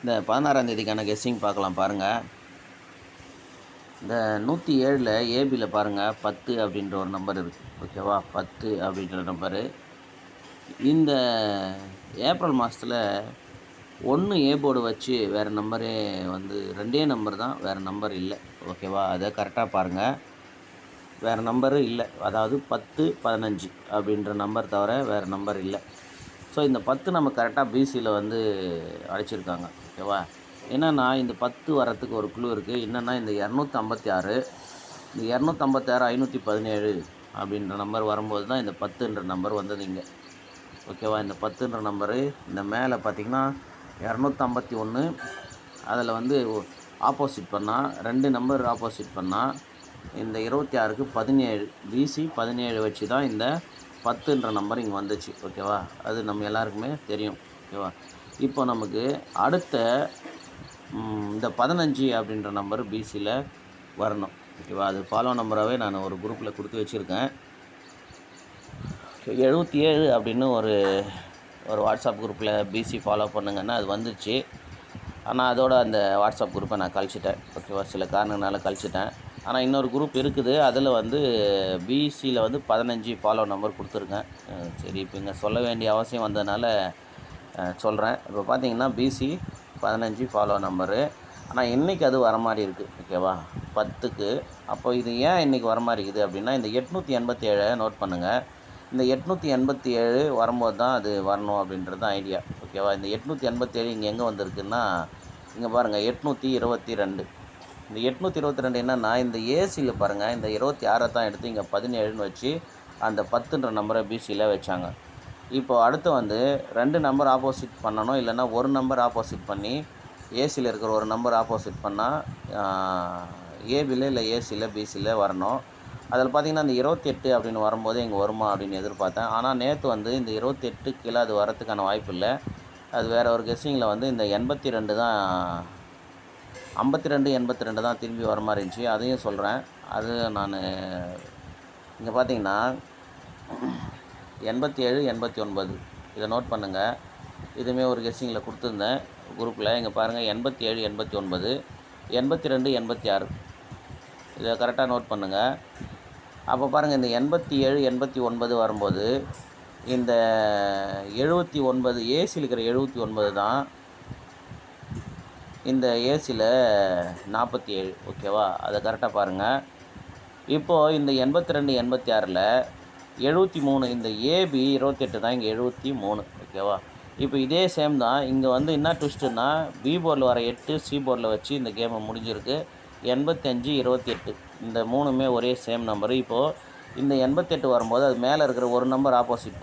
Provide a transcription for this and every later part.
இந்த 16ஆம் தேதிக்கான கெஸ்ஸிங் பார்க்கலாம் பாருங்கள். இந்த 107ல் ஏபியில் பாருங்கள் 10 அப்படின்ற ஒரு நம்பர் இருக்குது. ஓகேவா, 10 அப்படின்ற நம்பரு இந்த ஏப்ரல் மாதத்தில் 1 ஏ போர்டு வச்சு வேறு நம்பரே வந்து 2 நம்பர் தான், வேறு நம்பர் இல்லை. ஓகேவா, அதை கரெக்டாக பாருங்கள். வேறு நம்பரு இல்லை, அதாவது 10, 15 அப்படின்ற நம்பர் தவிர வேறு நம்பர் இல்லை. ஸோ இந்த 10 நம்ம கரெக்டாக பிசியில் வந்து அழைச்சிருக்காங்க. ஓகேவா, என்னென்னா இந்த 10 வரத்துக்கு ஒரு குழு இருக்குது. என்னென்னா இந்த 256, இந்த 256 517 அப்படின்ற நம்பர் வரும்போது தான் இந்த 10ன்ற நம்பர் வந்தது இங்கே. ஓகேவா, இந்த 10ன்ற நம்பரு இந்த மேலே பார்த்திங்கன்னா 251, அதில் வந்து ஆப்போசிட் பண்ணால் 2 நம்பர் ஆப்போசிட் பண்ணால் இந்த 26க்கு 17, பிசி 17 வச்சு தான் இந்த 10ன்ற நம்பர் இங்கே வந்துச்சு. ஓகேவா, அது நம்ம எல்லாருக்குமே தெரியும். ஓகேவா, இப்போ நமக்கு அடுத்த இந்த 15 அப்படின்ற நம்பர் பிசியில் வரணும். ஓகேவா, அது ஃபாலோ நம்பராகவே நான் ஒரு குரூப்பில் கொடுத்து வச்சுருக்கேன். 77 அப்படின்னு ஒரு வாட்ஸ்அப் குரூப்பில் பிசி ஃபாலோ பண்ணுங்கன்னா அது வந்துடுச்சு. ஆனால் அதோட அந்த வாட்ஸ்அப் குரூப்பை நான் கழிச்சிட்டேன். ஓகேவா, சில காரணங்களால கழிச்சிட்டேன். ஆனால் இன்னொரு குரூப் இருக்குது, அதில் வந்து பிசியில் வந்து 15 ஃபாலோ நம்பர் கொடுத்துருக்கேன். சரி, இப்போ இங்கே சொல்ல வேண்டிய அவசியம் வந்ததுனால சொல்கிறேன். இப்போ பார்த்தீங்கன்னா பிசி 15 ஃபாலோ நம்பரு. ஆனால் இன்றைக்கி அது வர மாதிரி இருக்குது. ஓகேவா, 10க்கு. அப்போ இது ஏன் இன்றைக்கி வர மாதிரி இருக்குது அப்படின்னா, இந்த 887 நோட் பண்ணுங்கள். இந்த 887 வரும்போது தான் அது வரணும் அப்படின்றது தான் ஐடியா. ஓகேவா, இந்த 887 இங்கே எங்கே வந்திருக்குன்னா, இங்கே பாருங்கள் 822. இந்த 822 என்னென்னா, இந்த ஏசியில் பாருங்கள், இந்த 26 தான் எடுத்து இங்கே 17ன்னு வச்சு அந்த 10ன்ற நம்பரை பிசியில் வச்சாங்க. இப்போ அடுத்து வந்து 2 நம்பர் ஆப்போசிட் பண்ணணும், இல்லைன்னா ஒரு நம்பர் ஆப்போசிட் பண்ணி ஏசியில் இருக்கிற ஒரு நம்பர் ஆப்போசிட் பண்ணால் ஏபியில் இல்லை ஏசியில் பிசியில் வரணும். அதில் பார்த்திங்கன்னா இந்த 28 அப்படின்னு வரும்போது இங்கே வருமா அப்படின்னு எதிர்பார்த்தேன். ஆனால் நேற்று வந்து இந்த 28 கீழே அது வரத்துக்கான வாய்ப்பு இல்லை. அது வேறு ஒரு கெஸ்ஸிங்கில் வந்து இந்த 82 தான், 52, 82 தான் திரும்பி வர மாதிரி இருந்துச்சு. அதையும் சொல்கிறேன். அது நான் இங்கே பார்த்தீங்கன்னா 87, 89 இதை நோட் பண்ணுங்கள். இதுவுமே ஒரு கெஸ்ஸிங்கில் கொடுத்துருந்தேன் குரூப்பில். இங்கே பாருங்கள் 87, 89, 82, 86 இதை கரெக்டாக நோட் பண்ணுங்கள். அப்போ பாருங்கள் இந்த 87, 89 வரும்போது இந்த 79 ஏசியில் இருக்கிற 79 தான் இந்த ஏசியில் 47. ஓகேவா, அதை கரெக்டாக பாருங்கள். இப்போது இந்த 82, 86ல் 73, இந்த ஏபி 28 தான், இங்கே 73. ஓகேவா, இப்போ இதே சேம் தான். இங்கே வந்து என்ன ட்விஸ்ட்டுன்னா, பி போர்டில் வர 8 சி போர்டில் வச்சு இந்த கேமை முடிஞ்சிருக்கு. 85, 28 இந்த 3மே ஒரே சேம் நம்பரு. இப்போது இந்த 88 வரும்போது அது மேலே இருக்கிற ஒரு நம்பர் ஆப்போசிட்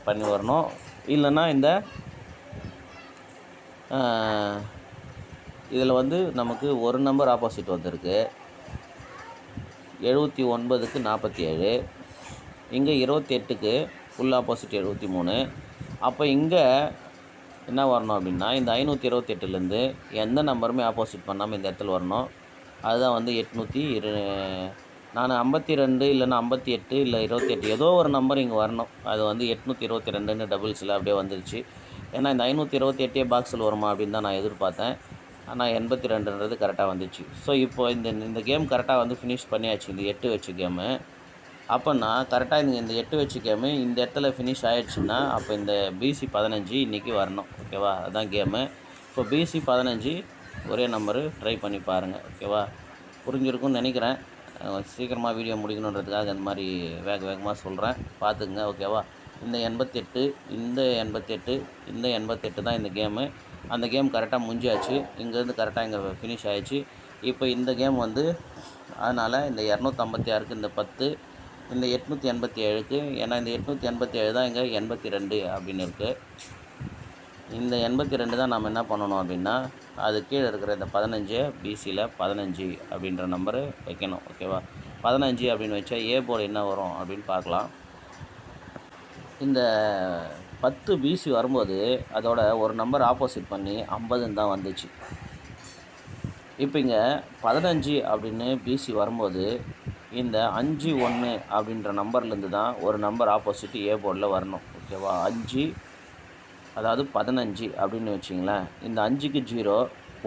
பண்ணி வரணும். இல்லைன்னா இந்த இதில் வந்து நமக்கு ஒரு நம்பர் ஆப்போசிட் வந்திருக்கு. 79க்கு 47, இங்கே 28க்கு ஃபுல் ஆப்போசிட் 73. அப்போ இங்கே என்ன வரணும் அப்படின்னா, இந்த 528லேருந்து எந்த நம்பருமே ஆப்போசிட் பண்ணாமல் இந்த இடத்துல வரணும். அதுதான் வந்து 800. நான் 52 இல்லைன்னா 58 இல்லை 28 ஏதோ ஒரு நம்பர் இங்கே வரணும். அது வந்து 822ன்னு டபுள்ஸில் அப்படியே வந்துருச்சு. ஏன்னா இந்த 528 பாக்ஸில் வருமா அப்படின்னு தான் நான் எதிர்பார்த்தேன். ஆனால் 82ன்றது கரெக்டாக வந்துச்சு. ஸோ இப்போ இந்த கேம் கரெக்டாக வந்து ஃபினிஷ் பண்ணியாச்சு, இந்த 8 வச்சு கேமு. அப்போனா கரெக்டாக இந்த 8 வச்சு கேமு இந்த இடத்துல ஃபினிஷ் ஆகிடுச்சுன்னா, அப்போ இந்த பிசி 15 இன்றைக்கி வரணும். ஓகேவா, அதுதான் கேமு. இப்போ பிசி 15 ஒரே நம்பரு ட்ரை பண்ணி பாருங்கள். ஓகேவா, புரிஞ்சிருக்கும்னு நினைக்கிறேன். சீக்கிரமாக வீடியோ முடிக்கணுன்றதுக்காக இந்த மாதிரி வேகமாக சொல்கிறேன், பார்த்துக்குங்க. ஓகேவா, இந்த 88, இந்த 88, இந்த 88 தான் இந்த கேமு. அந்த கேம் கரெக்டாக முடிஞ்சாச்சு. இங்கேருந்து கரெக்டாக இங்கே ஃபினிஷ் ஆகிடுச்சு. இப்போ இந்த கேம் வந்து அதனால் இந்த 256க்கு இந்த 10, இந்த 887க்கு, ஏன்னா இந்த 887 தான் இங்கே 82 அப்படின்னு இருக்குது. இந்த 82 தான் நம்ம என்ன பண்ணணும் அப்படின்னா, அது கீழே இருக்கிற இந்த 15 பிசியில் 15 அப்படின்ற நம்பரு வைக்கணும். ஓகேவா, 15 அப்படின்னு வச்சா ஏ போர்டு என்ன வரும் அப்படின்னு பார்க்கலாம். இந்த 10 பிசி வரும்போது அதோட ஒரு நம்பர் ஆப்போசிட் பண்ணி 50ன்னு தான் வந்துச்சு. இப்போ இங்கே 15 அப்படின்னு பிசி வரும்போது இந்த 51 அப்படின்ற நம்பர்லேருந்து தான் ஒரு நம்பர் ஆப்போசிட் ஏ போர்டில் வரணும். ஓகேவா, 5 அதாவது 15 அப்படின்னு வச்சிங்களேன். இந்த 5க்கு 0,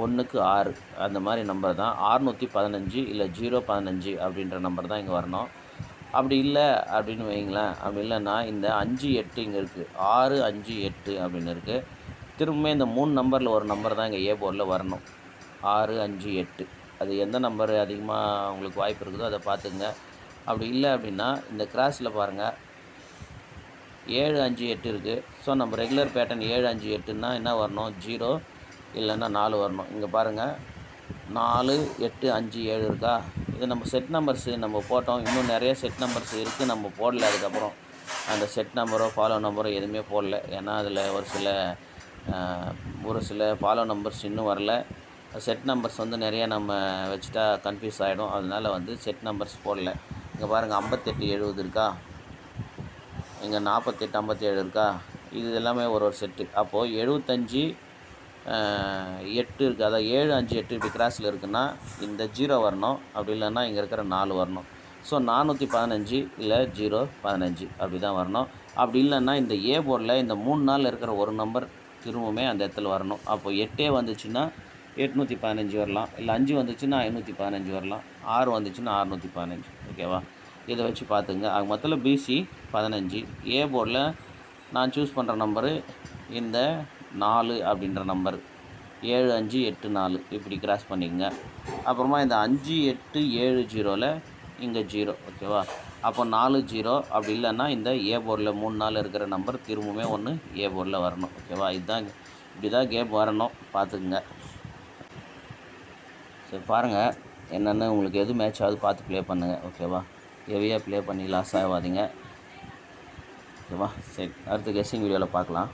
1க்கு 6 அந்த மாதிரி நம்பர் தான் 615 இல்லை 015 அப்படின்ற நம்பர் தான் இங்கே வரணும். அப்படி இல்லை அப்படின்னு வைங்களேன். அப்படி இல்லைன்னா இந்த 5 8 இங்கே இருக்குது, 6 5 8 அப்படின்னு இருக்குது. திரும்பவுமே இந்த 3 நம்பரில் ஒரு நம்பர் தான் இங்கே ஏ போர்டில் வரணும், 6 5 8. அது எந்த நம்பர் அதிகமாக உங்களுக்கு வாய்ப்பு இருக்குதோ அதை பார்த்துங்க. அப்படி இல்லை அப்படின்னா இந்த கிராஸில் பாருங்கள் 7 5 8 இருக்குது. ஸோ நம்ம ரெகுலர் பேட்டர்ன் 7 5 8ன்னா என்ன வரணும், 0 இல்லைன்னா 4 வரணும். இங்கே பாருங்கள் 4 8 5 7 இருக்கா. இது நம்ம செட் நம்பர்ஸு நம்ம போட்டோம். இன்னும் நிறைய செட் நம்பர்ஸ் இருக்குது, நம்ம போடல. அதுக்கப்புறம் அந்த செட் நம்பரோ ஃபாலோ நம்பரோ எதுவுமே போடல. ஏன்னா அதில் ஒரு சில ஃபாலோ நம்பர்ஸ் இன்னும் வரல. செட் நம்பர்ஸ் வந்து நிறைய நம்ம வச்சுட்டா கன்ஃபியூஸ் ஆகிடும். அதனால் வந்து செட் நம்பர்ஸ் போடல. இங்கே பாருங்கள் 58 70 இருக்கா, இங்கே 48 57 இருக்கா. இது எல்லாமே ஒரு செட்டு. அப்போது 75 8 இருக்குது. அதாவது 7 5 8 இப்படி கிராஸில் இருக்குன்னா இந்த 0 வரணும். அப்படி இல்லைன்னா இங்கே இருக்கிற 4 வரணும். ஸோ 415 இல்லை 015 அப்படி தான் வரணும். அப்படி இல்லைன்னா இந்த ஏ போர்டில் இந்த 3 நாளில் இருக்கிற ஒரு நம்பர் திரும்பவுமே அந்த இடத்துல வரணும். அப்போது 8 வந்துச்சுன்னா 815 வரலாம், இல்லை 5 வந்துச்சுன்னா 515 வரலாம், 6 வந்துச்சுன்னா 615. ஓகேவா, இதை வச்சு பார்த்துங்க. அது மொத்தத்தில் பிசி 15. ஏ போர்டில் நான் சூஸ் பண்ணுற நம்பரு இந்த 4 அப்படின்ற நம்பர், 7 5 8 4 இப்படி கிராஸ் பண்ணிக்கங்க. அப்புறமா இந்த 5 8 7 0ல் இங்கே 0. ஓகேவா, அப்போ 4 0. அப்படி இல்லைன்னா இந்த ஏ போர்டில் 3 நாள் இருக்கிற நம்பர் திரும்பவுமே ஒன்று ஏ போர்டில் வரணும். ஓகேவா, இதுதான் இப்படி தான் கேம் வரணும், பார்த்துக்குங்க. சரி பாருங்கள், என்னென்னு உங்களுக்கு எது மேட்ச் ஆகுது பார்த்து ப்ளே பண்ணுங்கள். ஓகேவா, ஹெவியாக ப்ளே பண்ணி லாஸ் ஆகாதீங்க. ஓகேவா, சரி அடுத்த கெஸ்ஸிங் வீடியோவில் பார்க்கலாம்.